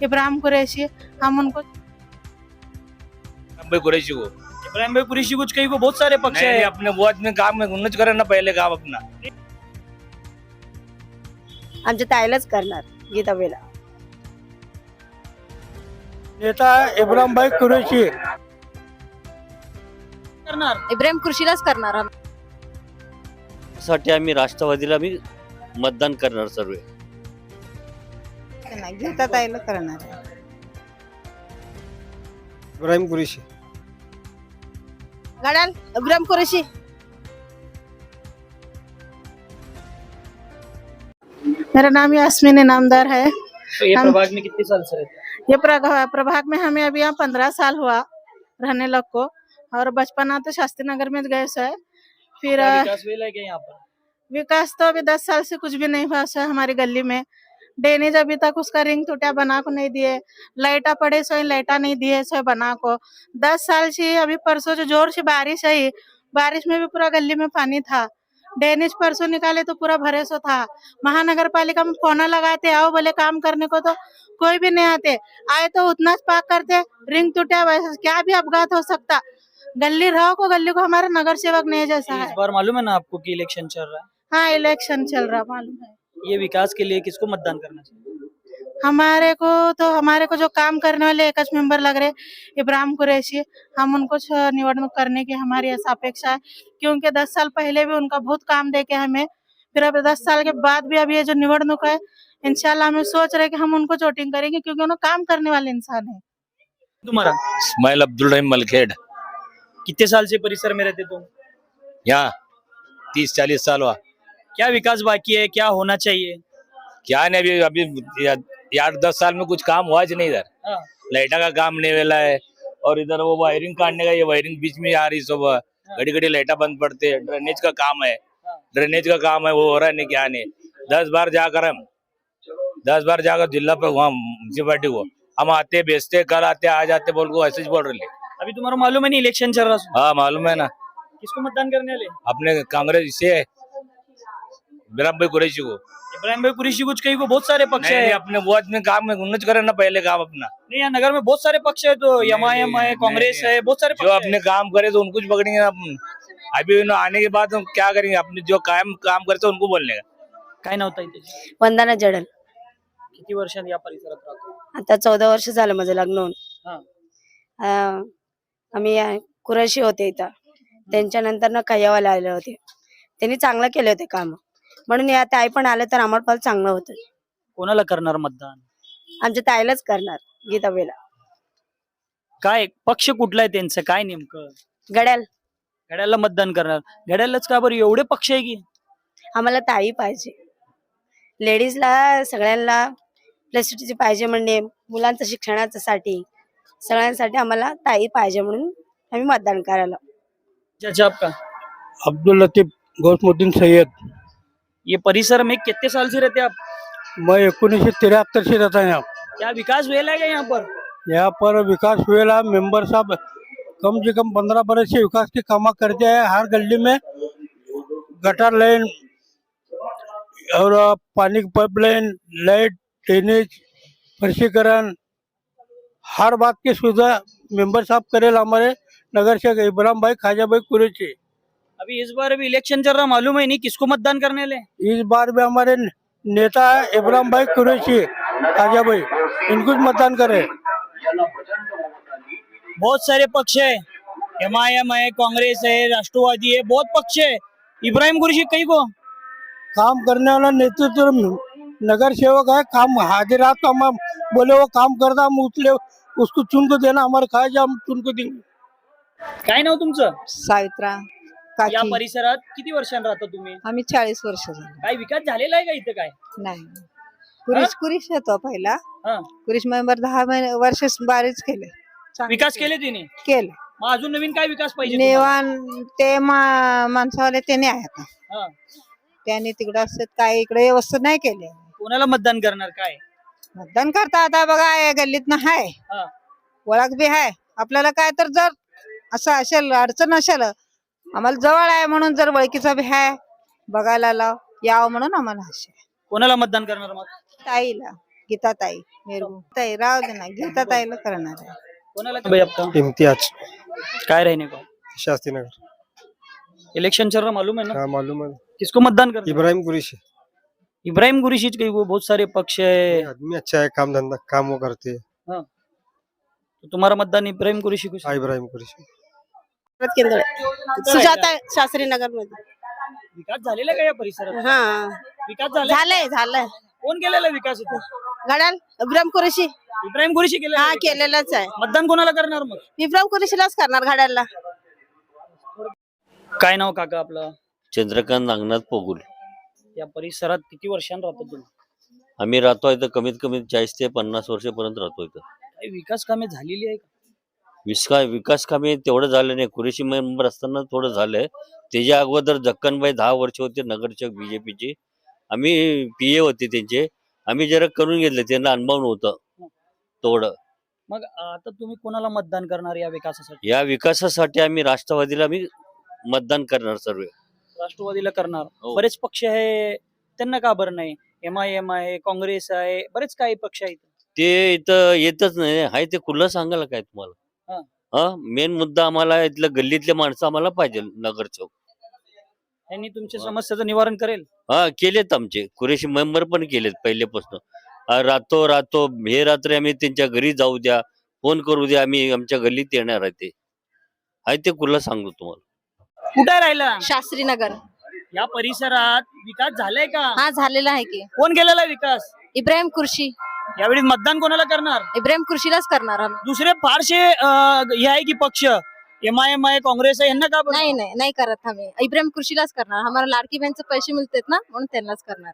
इब्राहिम कुरैशी, हम उनको कुरैशी को इब्राहिम भाई कुरैशी कुछ कहीं को बहुत सारे पक्ष है अपने वो आदमी काम में उन्नत करे ना पहले काम अपना आमच्या ताईलाच करणार गीताबाईला. नेता इब्राहिम भाई कुरैशी. करणार इब्राहिम कुरशीलाच करणार आम्ही. साठी आम्ही राष्ट्रवादीला मी मतदान करणार सर्व. गीता ताईला करणार. इब्राहिम कुरैशी. घड्याल इब्राहिम कुरैशी. मेरा नाम यास्मीन इनामदार है। तो ये प्रभाग में कितने साल से रहते हैं? ये प्रभाग में हमें अभी यहाँ 15 साल हुआ रहने लग को, और बचपना तो शास्त्री नगर में गए सो है। फिर क्या विकास हुआ है क्या यहाँ पर? विकास तो अभी 10 साल से कुछ भी नहीं हुआ सो है हमारी गली में। ड्रेनेज अभी तक उसका रिंग टूटा बना को नहीं दिए, लाइटा पड़े सो लाइटा नहीं दिए सो बना को। 10 साल से अभी परसों जो जोर से बारिश आई, बारिश में भी पूरा गली में पानी था। ड्रेनेज परसों निकाले तो पूरा भरे सो था। महानगर पालिका में फोन लगाते आओ बोले काम करने को, तो कोई भी नहीं आते। आए तो उतना पाक करते, रिंग टूटा, वैसे क्या भी अपघात हो सकता। गली रहो को गली को हमारा नगर सेवक नहीं जैसा इस है। बार मालूम है ना आपको कि इलेक्शन चल रहा है, हाँ, इलेक्शन चल रहा मालूम है। ये विकास के लिए किसको मतदान करना चाहिए? हमारे को जो काम करने वाले एक मेंबर लग रहे इब्राहिम कुरैशी, हम उनको निवडणूक करने की हमारी ऐसा अपेक्षा है, क्योंकि 10 साल पहले भी उनका बहुत काम देके हमें, फिर अब 10 साल के बाद भी अभी ये जो निवडणूक है, इंशाल्लाह हमें सोच रहे कि हम उनको वोटिंग करेंगे, क्योंकि उन्होंने काम करने वाले इंसान है। तुम्हारा इस्माइल अब्दुल रहीम मलखेड़ कितने साल से परिसर में रहते तुम? यहाँ 30-40 साल हुआ। क्या विकास बाकी है, क्या होना चाहिए? क्या नहीं, अभी अभी 8-10 साल में कुछ काम हुआ नहीं इधर। हाँ, लाइटा का काम नहीं वेला है, और इधर वो वायरिंग काटने का, ये वायरिंग बीच में आ रही सुबह, घड़ी घड़ी लाइटा बंद पड़ते हैं। ड्रेनेज का काम है, ड्रेनेज का काम है, वो हो रहा नहीं, क्या नहीं। 10 बार जाकर जिला पे वहाँ म्यूनसिपालिटी को हम आते बेचते, कल आते आज आते बोल को ऐसे ही बोल रहे। अभी तुम्हारा मालूम है नहीं इलेक्शन चल रहा है? हाँ मालूम है ना, किसको मतदान करने वाले? अपने कांग्रेस से इब्राहिम भाई कुरैशी को। इब्राहिम भाई कुरैशी कुछ कहीं को बहुत सारे पक्ष है अपने वो आदमी काम में उन्नत करे ना पहले काम अपना। नहीं, यहाँ नगर में बहुत सारे पक्ष है, तो एमआईएम है, कांग्रेस है, बहुत सारे जो अपने काम करे तो उनको पकड़ेंगे ना अपन। अभी उन्हें आने के बाद हम क्या करेंगे, अपने जो कायम काम करते उनको बोलने का। काय नाव ताई त्याचे? वंदना जडल. किती वर्षांनी या परिसरात राहतो? आता 14 वर्ष झालं माझं लग्न होऊन. हा. आम्ही कुरैशी होते इथं. त्यांच्या नंतर ना कय्यावाला आले होते. त्यांनी चांगलं केले होते काम, म्हणून या ताई पण आले तर आम्हाला पण चांगलं होतं. कोणाला करणार मतदान? आमच्या ताईलाच करणार गीताबाईला. काय पक्ष कुठला आहे त्यांचं, काय नेमकं? घड्याल. घड्याला मतदान करणार. घड्यालाच का बरं, एवढे पक्ष आहे की? आम्हाला ताई पाहिजे. लेडीजला सगळ्यांना फॅसिलिटी पाहिजे, म्हणजे मुलांच्या शिक्षणासाठी सगळ्यांसाठी आम्हाला ताई पाहिजे, म्हणून आम्ही मतदान करायला. चाचा आपका? अब्दुल लतीफ गौसमुद्दीन सैयद. ये परिसर में कितने साल से रहते आप? मैं 1973 से रहता है यहाँ. क्या विकास हुआ है क्या यहाँ पर? यहाँ पर विकास हुआ. मेंबर साहब कम से कम 15 बरस से विकास के काम करते हैं. हर गली में गटर लाइन और पानी की पाइपलाइन, लाइट, ड्रेनेज, फर्शीकरण, हर बात की सुविधा मेंबर साहब करेल हमारे नगर से इब्राहिम भाई खाजा भाई कुरैशी. अभी इस बार अभी इलेक्शन चल रहा, मालूम है नहीं किसको मतदान करने वाले? इस बार भी हमारे नेता है इब्राहिम भाई कुरैशी, खाजा भाई, इनको मतदान करे. बहुत सारे पक्ष है, एमआईएम है, कांग्रेस है, राष्ट्रवादी है, बहुत पक्ष है. इब्राहिम कुरैशी कहीं को काम करने वाला नेतृत्व नगर सेवक है. काम हाजिरात तो हम बोले वो काम करता, हम उसको चुन को देना, हमारे खाजा हम चुन को देंगे. काय नाव तुमचं? सावित्रा या काकी. परिसरात किती वर्षांनी राहता तुम्ही? आम्ही 40 वर्ष झाली. काय विकास झालेला आहे का इथं? काय नाही, कुरीश होतो पहिला. हा. कुरीश मेंबर 10 वर्ष बारीच केले. विकास केले तिने? केले. मग अजून नवीन काय विकास पाहिजे तुम्हाला? निवान ते माणसावाले त्याने आहे आता. हा. त्यांनी तिकडे असत काय इकडे व्यवस्था नाही केले. कोणाला मतदान करणार? काय मतदान करता आता बघा, या गल्लीत हाय, हा. ओळख बी आहे आपल्याला. काय तर जर असं असेल, अडचण असेल, आम्हाला जवळ आहे म्हणून जर ओळखीचा बी आहे, बघायला लाव यावं म्हणून आम्हाला असे. कोणाला मतदान करणार मग? ताईला गीताताई मेरे को ताई राव देना गीताताईला करणार आहे. कोणाला भाई आपका इम्तियाज काय रहने को शास्त्री नगर। इलेक्शन चल रहा मालूम है ना, हाँ मालूम है। किसको मतदान करना? इब्राहिम कुरैशी इब्राहिम कुरैशी के वो बहुत सारे पक्ष है, आदमी अच्छा है, काम धंधा काम वो करते हैं। तो तुम्हारा मतदान इब्राहिम कुरैशी को? हाँ इब्राहिम कुरैशी। सुजाता शास्त्री नगर मध्ये. विकास झालेला का या परिसरात? हा विकास झाला? झालंय कोण केलेला विकास इथे? घड्याळ इब्राहिम कुरेशी इब्राहिम कुरैशी केलेला हा विकास? केलेलाच आहे. मतदान कोणाला करणार मग? इब्राहिम कुरेशीलाच करणार घड्याळला. काय नाव काका आपलं? चंद्रकांत नागनाथ पोगुल. या परिसरात किती वर्षांनी राहतात तुम्ही? आम्ही राहतो इथं कमीत कमी 40 ते 50 वर्षापर्यंत राहतो इथं. काही विकास कामे झालेली आहे का? विकास कामे तेवढं झालं नाही. कुरेशी मेंबर असताना थोडं झालंय. त्याच्या अगोदर जक्कनबाई 10 वर्ष होते नगरसेवक बीजेपीचे. आम्ही PA होते त्यांचे. आम्ही जरा करून घेतलं, त्यांना अनुभव नव्हतं तेवढं. मग आता तुम्ही कोणाला मतदान करणार या विकासासाठी? या विकासासाठी आम्ही राष्ट्रवादीला मतदान करणार सर्व. राष्ट्रवादीला करणार. हो. बरेच पक्ष आहे, त्यांना का बरं नाही? MIM आहे, काँग्रेस आहे, बरेच काही पक्ष आहेत. ते इथं येतच नाही. हाय ते खुलं सांगायला काय तुम्हाला? हा मेन मुद्दा आम्हाला इथलं गल्लीतले माणसं आम्हाला पाहिजे नगरसेवक. त्यांनी तुमच्या समस्याचं निवारण करेल? हा केलेत आमचे कुरेशी मेंबर पण केलेत पहिल्यापासून. रातो हे रात्री आम्ही त्यांच्या घरी जाऊ द्या, फोन करू द्या, आम्ही आमच्या गल्लीत येणार आहे. ते आहे ते कुठला सांगतो तुम्हाला. कुठे राहिला? शास्त्री नगर. या परिसरात विकास झालाय का? हा झालेला आहे की. कोण केलेला विकास? इब्राहिम कुर्शी. यावेळी मतदान कोणाला करणार? इब्राहिम कुर्शीलाच करणार आम्ही. दुसरे फारसे हे आहे की पक्ष MIM आहे, काँग्रेस आहे, यांना का बरं? नाही करत आम्ही इब्राहिम कुर्शीलाच करणार. आम्हाला लाडकी बहनचे पैसे मिळतात ना म्हणून त्यांनाच करणार.